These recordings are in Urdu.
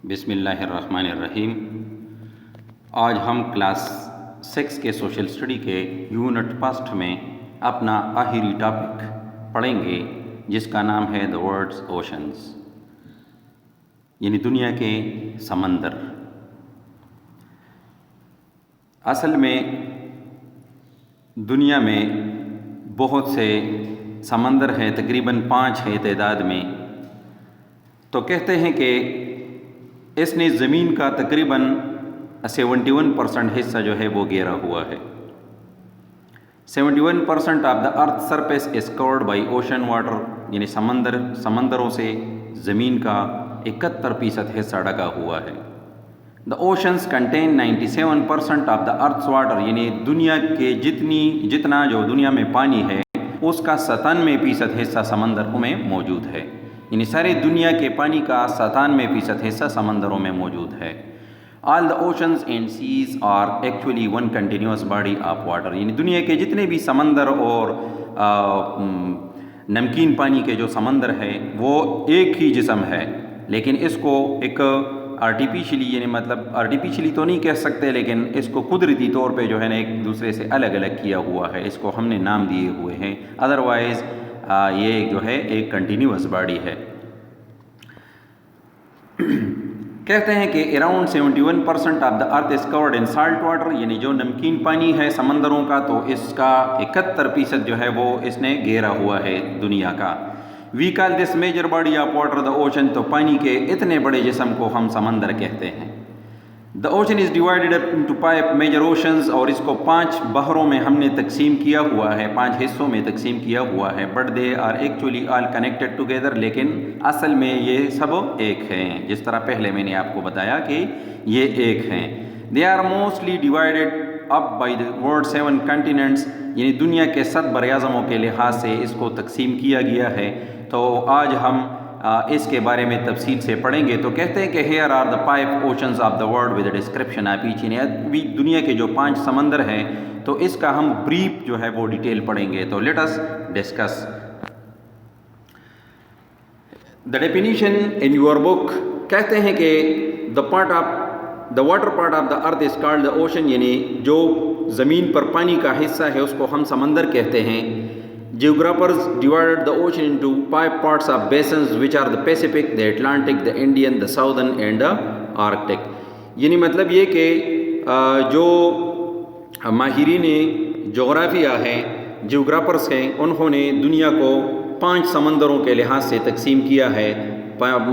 بسم اللہ الرحمن الرحیم۔ آج ہم کلاس 6 کے سوشل اسٹڈی کے یونٹ فسٹ میں اپنا آخری ٹاپک پڑھیں گے جس کا نام ہے دا ورلڈز اوشنز، یعنی دنیا کے سمندر۔ اصل میں دنیا میں بہت سے سمندر ہیں، تقریباً 5 ہیں تعداد میں۔ تو کہتے ہیں کہ اس نے زمین کا تقریباً 71% حصہ جو ہے وہ گھیرا ہوا ہے۔ 71% of the earth surface is covered by ocean water, یعنی سمندروں سے زمین کا 71% حصہ ڈھکا ہوا ہے۔ The oceans contain 97% of the earth's water, یعنی دنیا کے جتنا جو دنیا میں پانی ہے اس کا 97% حصہ سمندروں میں موجود ہے، یعنی سارے دنیا کے پانی کا 97% حصہ سمندروں میں موجود ہے۔ All the oceans and seas are actually one continuous body of water, یعنی دنیا کے جتنے بھی سمندر اور نمکین پانی کے جو سمندر ہے وہ ایک ہی جسم ہے، لیکن اس کو ایک آرٹیفیشلی، یعنی مطلب آرٹیفیشلی تو نہیں کہہ سکتے، لیکن اس کو قدرتی طور پہ جو ہے نا ایک دوسرے سے الگ الگ کیا ہوا ہے، اس کو ہم نے نام دیے ہوئے ہیں۔ ادروائز یہ جو ہے ایک کنٹینیوس باڈی ہے۔ کہتے ہیں کہ around 71% of the earth is chord in salt water, یعنی جو نمکین پانی ہے سمندروں کا تو اس کا 71% جو ہے وہ اس نے گھیرا ہوا ہے دنیا کا۔ We call this major body of water the ocean, تو پانی کے اتنے بڑے جسم کو ہم سمندر کہتے ہیں۔ The ocean is divided into 5 major oceans, اور اس کو 5 بحروں میں ہم نے تقسیم کیا ہوا ہے، 5 حصوں میں تقسیم کیا ہوا ہے۔ But they are actually all connected together, لیکن اصل میں یہ سب ایک ہیں، جس طرح پہلے میں نے آپ کو بتایا کہ یہ ایک ہیں۔ They are mostly divided up by the world 7 continents, یعنی دنیا کے 7 براعظموں کے لحاظ سے اس کو تقسیم کیا گیا ہے۔ تو آج ہم اس کے بارے میں تفصیل سے پڑھیں گے۔ تو کہتے ہیں کہ here are the 5 oceans of the world with description of each, یعنی دنیا کے جو 5 سمندر ہیں تو اس کا ہم بریف جو ہے وہ ڈیٹیل پڑھیں گے۔ تو let us discuss the definition in your book. کہتے ہیں کہ the water part of the earth is called the ocean, یعنی جو زمین پر پانی کا حصہ ہے اس کو ہم سمندر کہتے ہیں۔ Geographers divided the ocean into 5 parts of basins which are the Pacific, the Atlantic, the Indian, the Southern and the Arctic۔ یعنی مطلب یہ کہ جو ماہرین جغرافیہ ہیں، جیوگرافرس ہیں، انہوں نے دنیا کو 5 سمندروں کے لحاظ سے تقسیم کیا ہے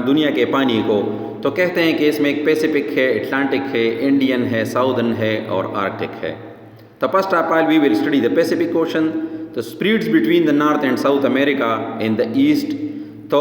دنیا کے پانی کو۔ تو کہتے ہیں کہ اس میں ایک پیسفک ہے، اٹلانٹک ہے، انڈین ہے، ساؤدرن ہے اور آرکٹک ہے۔ تو first of all we will study the Pacific Ocean, تو spreads between the North and South America in the east. تو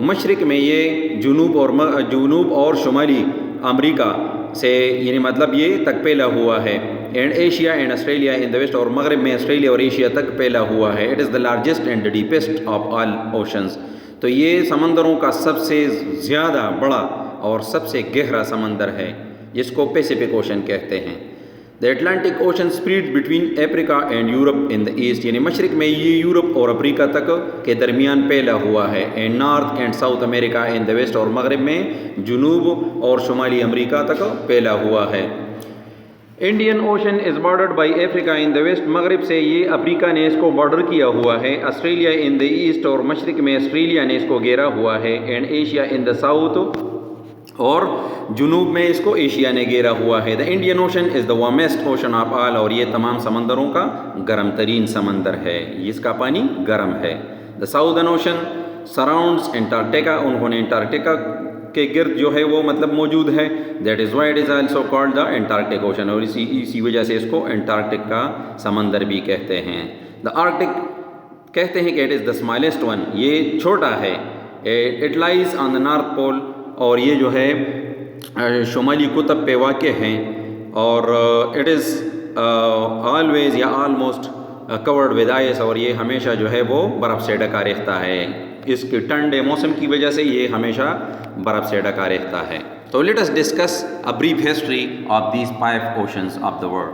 مشرق میں یہ جنوب اور شمالی امریکہ سے، یعنی مطلب یہ تک پھیلا ہوا ہے۔ And Asia and Australia in the west, اور مغرب میں آسٹریلیا اور ایشیا تک پھیلا ہوا ہے۔ It is the largest and deepest of all oceans, تو یہ سمندروں کا سب سے زیادہ بڑا اور سب سے گہرا سمندر ہے جس کو پیسفک اوشن کہتے ہیں۔ The Atlantic Ocean spread between Africa and Europe in the east, یعنی مشرق میں یہ یورپ اور افریقہ تک کے درمیان پھیلا ہوا ہے۔ And North and South America in the west, اور مغرب میں جنوب اور شمالی امریکہ تک پھیلا ہوا ہے۔ Indian ocean is bordered by Africa in the west, مغرب سے یہ افریقہ نے اس کو بارڈر کیا ہوا ہے۔ آسٹریلیا ان دا ایسٹ، اور مشرق میں آسٹریلیا نے اس کو گھیرا ہوا ہے۔ And Asia in the south, اور جنوب میں اس کو ایشیا نے گھیرا ہوا ہے۔ The Indian ocean is the warmest ocean of all, اور یہ تمام سمندروں کا گرم ترین سمندر ہے، اس کا پانی گرم ہے۔ دا ساؤدرن اوشن سراؤنڈز انٹارکٹیکا، انہوں نے انٹارکٹیکا کے گرد جو ہے وہ مطلب موجود ہے۔ That is why it is also called the Antarctic ocean, اور اسی وجہ سے اس کو انٹارکٹک کا سمندر بھی کہتے ہیں۔ دا آرکٹک کہتے ہیں کہ it is the smallest one, یہ چھوٹا ہے۔ It lies on the north پول، اور یہ جو ہے شمالی قطب پہ واقع ہیں۔ اور اٹ از آلویز یا آلموسٹ کورڈ ود آئس، اور یہ ہمیشہ جو ہے وہ برف سے ڈھکا رہتا ہے۔ اس کے ٹھنڈے موسم کی وجہ سے یہ ہمیشہ برف سے ڈھکا رہتا ہے۔ تو let us discuss a brief history of these 5 oceans of the world.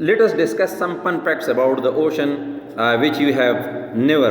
let us discuss some fun facts about the ocean which you have never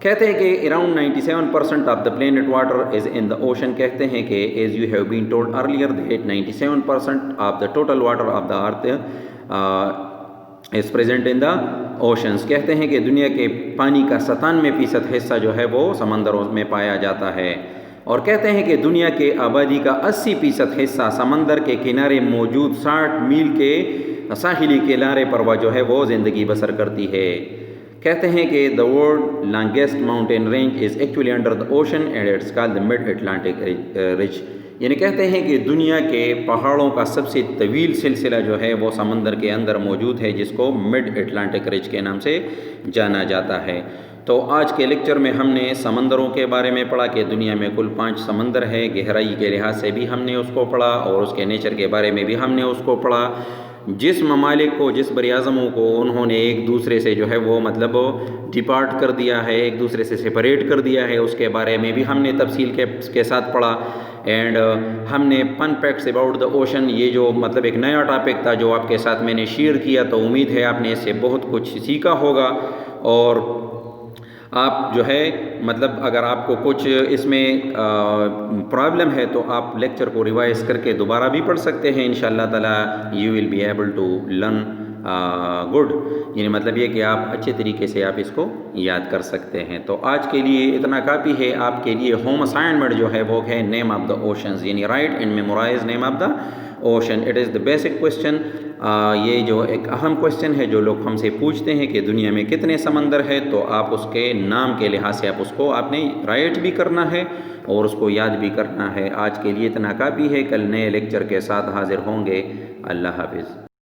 کہتے ہیں کہ around 97% of the planet water is in the ocean. کہتے ہیں کہ as you have been told earlier that 97% of the total water of the earth is present in the oceans. کہتے ہیں کہ دنیا کے پانی کا 97% حصہ جو ہے وہ سمندروں میں پایا جاتا ہے. اور کہتے ہیں کہ دنیا کے آبادی کا 80% حصہ سمندر کے کنارے موجود 60 میل کے ساحلی کنارے پر وہ جو ہے وہ زندگی بسر کرتی ہے. کہتے ہیں کہ the world longest mountain range is actually under the ocean and it's called the mid Atlantic ridge. یعنی کہتے ہیں کہ دنیا کے پہاڑوں کا سب سے طویل سلسلہ جو ہے وہ سمندر کے اندر موجود ہے، جس کو مڈ اٹلانٹک رج کے نام سے جانا جاتا ہے. تو آج کے لیکچر میں ہم نے سمندروں کے بارے میں پڑھا کہ دنیا میں کل 5 سمندر ہے. گہرائی کے لحاظ سے بھی ہم نے اس کو پڑھا اور اس کے نیچر کے بارے میں بھی ہم نے اس کو پڑھا. جس ممالک کو، جس بر اعظموں کو انہوں نے ایک دوسرے سے جو ہے وہ مطلب ڈپارٹ کر دیا ہے، ایک دوسرے سے سپریٹ کر دیا ہے، اس کے بارے میں بھی ہم نے تفصیل کے ساتھ پڑھا. اینڈ ہم نے فن فیکٹس اباؤٹ دا اوشن، یہ جو مطلب ایک نیا ٹاپک تھا جو آپ کے ساتھ میں نے شیئر کیا، تو امید ہے آپ نے اس سے بہت کچھ سیکھا ہوگا. اور آپ جو ہے مطلب اگر آپ کو کچھ اس میں پرابلم ہے تو آپ لیکچر کو ریوائز کر کے دوبارہ بھی پڑھ سکتے ہیں. انشاءاللہ تعالی you will be able to learn good, یعنی مطلب یہ کہ آپ اچھے طریقے سے آپ اس کو یاد کر سکتے ہیں. تو آج کے لیے اتنا کافی ہے. آپ کے لیے ہوم اسائنمنٹ جو ہے وہ ہے نیم آف دا اوشنز، یعنی write and memorize name of the ocean. It is the basic question. یہ جو ایک اہم کوشچن ہے جو لوگ ہم سے پوچھتے ہیں کہ دنیا میں کتنے سمندر ہے، تو آپ اس کے نام کے لحاظ سے آپ نے رائٹ بھی کرنا ہے اور اس کو یاد بھی کرنا ہے. آج کے لیے اتنا کافی ہے. کل نئے لیکچر کے ساتھ حاضر ہوں گے. اللہ حافظ.